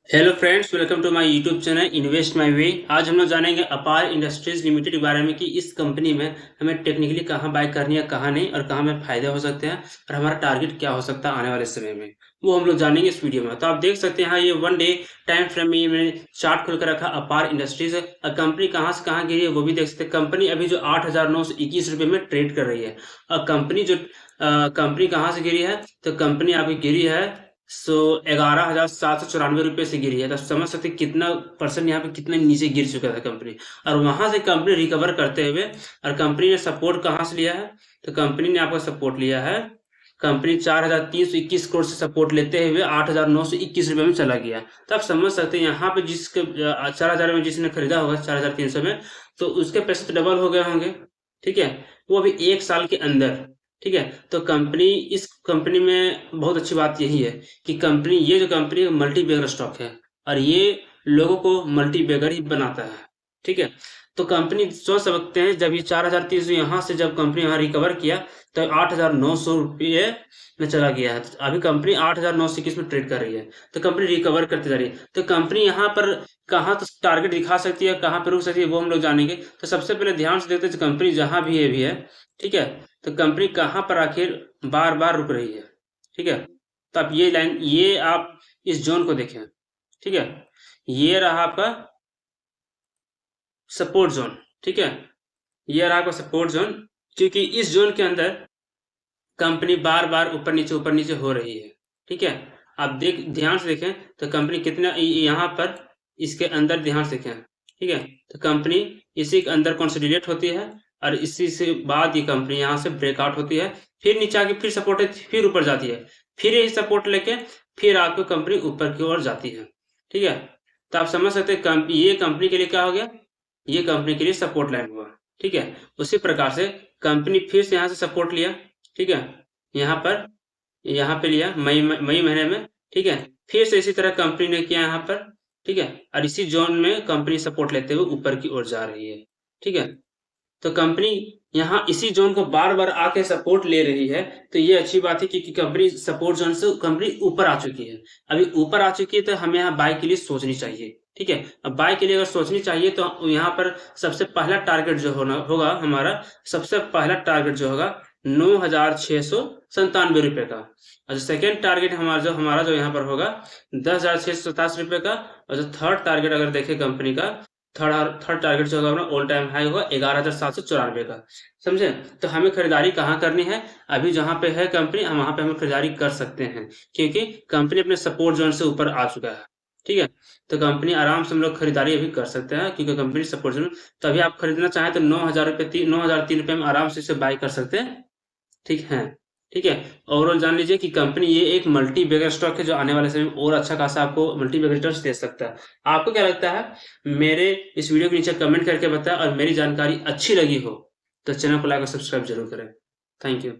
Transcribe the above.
Hello friends, welcome to my YouTube channel invest my way. आज हम लोग जानेंगे अपार इंडस्ट्रीज लिमिटेड के बारे में कि इस कंपनी में हमें टेक्निकली कहाँ बाय करनी है, कहाँ नहीं, और कहाँ में फायदे हो सकते हैं और हमारा टारगेट क्या हो सकता है आने वाले समय में, वो हम लोग जानेंगे इस वीडियो में। तो आप देख सकते हैं यहाँ ये 1 डे टाइम फ्रेम में मैंने चार्ट खोल कर रखा अपार इंडस्ट्रीज। कंपनी कहाँ से कहाँ गिरी है वो भी देख सकते हैं। कंपनी अभी जो 8,921 रुपये में ट्रेड कर रही है। और कंपनी कहाँ से गिरी है, तो कंपनी आपकी गिरी है 11,794 रुपये से गिरी है। तो समझ सकते कितना परसेंट यहाँ पे कितना नीचे गिर चुका था कंपनी। और वहां से कंपनी रिकवर करते हुए, और कंपनी ने सपोर्ट कहाँ से लिया है, तो कंपनी ने आपका सपोर्ट लिया है, कंपनी 4,321 करोड़ से सपोर्ट लेते हुए 8,921 रुपये में चला गया। तो आप समझ सकते हैं यहाँ पे 4,000 में जिसने खरीदा होगा 4,300 में, तो उसके पैसे तो डबल हो गए होंगे। ठीक है, वो अभी 1 साल के अंदर। ठीक है, तो इस कंपनी में बहुत अच्छी बात यही है कि ये जो कंपनी है मल्टी बैगर स्टॉक है, और ये लोगों को मल्टी बैगर ही बनाता है। ठीक है, तो कंपनी सोच सकते हैं जब ये 4,300 यहाँ से जब कंपनी यहाँ रिकवर किया तो 8,900 रुपये में चला गया है। तो अभी कंपनी 8,921 में ट्रेड कर रही है, तो कंपनी रिकवर करती जा रही है। तो कंपनी यहाँ पर कहाँ तो टारगेट दिखा सकती है, कहाँ पर रुक सकती है, वो हम लोग जानेंगे। तो सबसे पहले ध्यान से देखते हैं कंपनी जहाँ भी है। ठीक है, तो कंपनी कहाँ पर आखिर बार बार रुक रही है। ठीक है, तो आप ये आप इस जोन को देखें। ठीक है, ये रहा आपका सपोर्ट जोन। ठीक है, ये रहा आपका सपोर्ट जोन, क्योंकि इस जोन के अंदर कंपनी बार बार ऊपर नीचे हो रही है। ठीक है, आप ध्यान से देखें तो कंपनी कितना यहाँ पर इसके अंदर ध्यान से देखें। ठीक है, तो कंपनी इसी के अंदर कंसोलिडेट होती है, और इसी से बाद ये कंपनी यहाँ से ब्रेकआउट होती है, फिर नीचे आके फिर सपोर्ट है, फिर ऊपर जाती है, फिर यही सपोर्ट लेके फिर आपको कंपनी ऊपर की ओर जाती है। ठीक है, तो आप समझ सकते हैं ये कंपनी के लिए क्या हो गया, ये कंपनी के लिए सपोर्ट लाइन हुआ। ठीक है, उसी प्रकार से कंपनी फिर से यहाँ से सपोर्ट लिया। ठीक है, यहाँ पे लिया मई महीने में। ठीक है, फिर से इसी तरह कंपनी ने किया यहाँ पर। ठीक है, और इसी जोन में कंपनी सपोर्ट लेते हुए ऊपर की ओर जा रही है। ठीक है, तो कंपनी यहाँ इसी जोन को बार बार आके सपोर्ट ले रही है, तो ये अच्छी बात है क्योंकि कंपनी सपोर्ट जोन से कंपनी ऊपर आ चुकी है। अभी ऊपर आ चुकी है तो हमें यहाँ बाय के लिए सोचनी चाहिए। ठीक है, अब बाय के लिए अगर सोचनी चाहिए तो यहाँ पर सबसे पहला टारगेट जो होगा हमारा, सबसे पहला टारगेट जो होगा 9,697 रुपये का। और जो सेकेंड टारगेट हमारा जो यहाँ पर होगा 10,687 रुपये का। और जो थर्ड टारगेट अगर देखें कंपनी का, थर्ड टारगेट जो होगा अपना ऑल टाइम हाई होगा 11,794 का। समझे, तो हमें खरीदारी कहाँ करनी है, अभी जहां पे है कंपनी हम वहां पे हम खरीदारी कर सकते हैं, क्योंकि कंपनी अपने सपोर्ट जोन से ऊपर आ चुका है। ठीक है, तो कंपनी आराम से हम लोग खरीदारी अभी कर सकते हैं, क्योंकि कंपनी सपोर्ट जोन। तो अभी आप खरीदना चाहें तो 9,003 रुपये में आराम से इसे बाय कर सकते हैं। ठीक है, ठीक है, ओवरऑल जान लीजिए कि कंपनी ये एक मल्टी बैगर स्टॉक है जो आने वाले समय में और अच्छा खासा आपको मल्टी बैगर रिटर्न्स दे सकता है। आपको क्या लगता है, मेरे इस वीडियो के नीचे कमेंट करके बताएं, और मेरी जानकारी अच्छी लगी हो तो चैनल को लाइक और सब्सक्राइब जरूर करें। Thank you.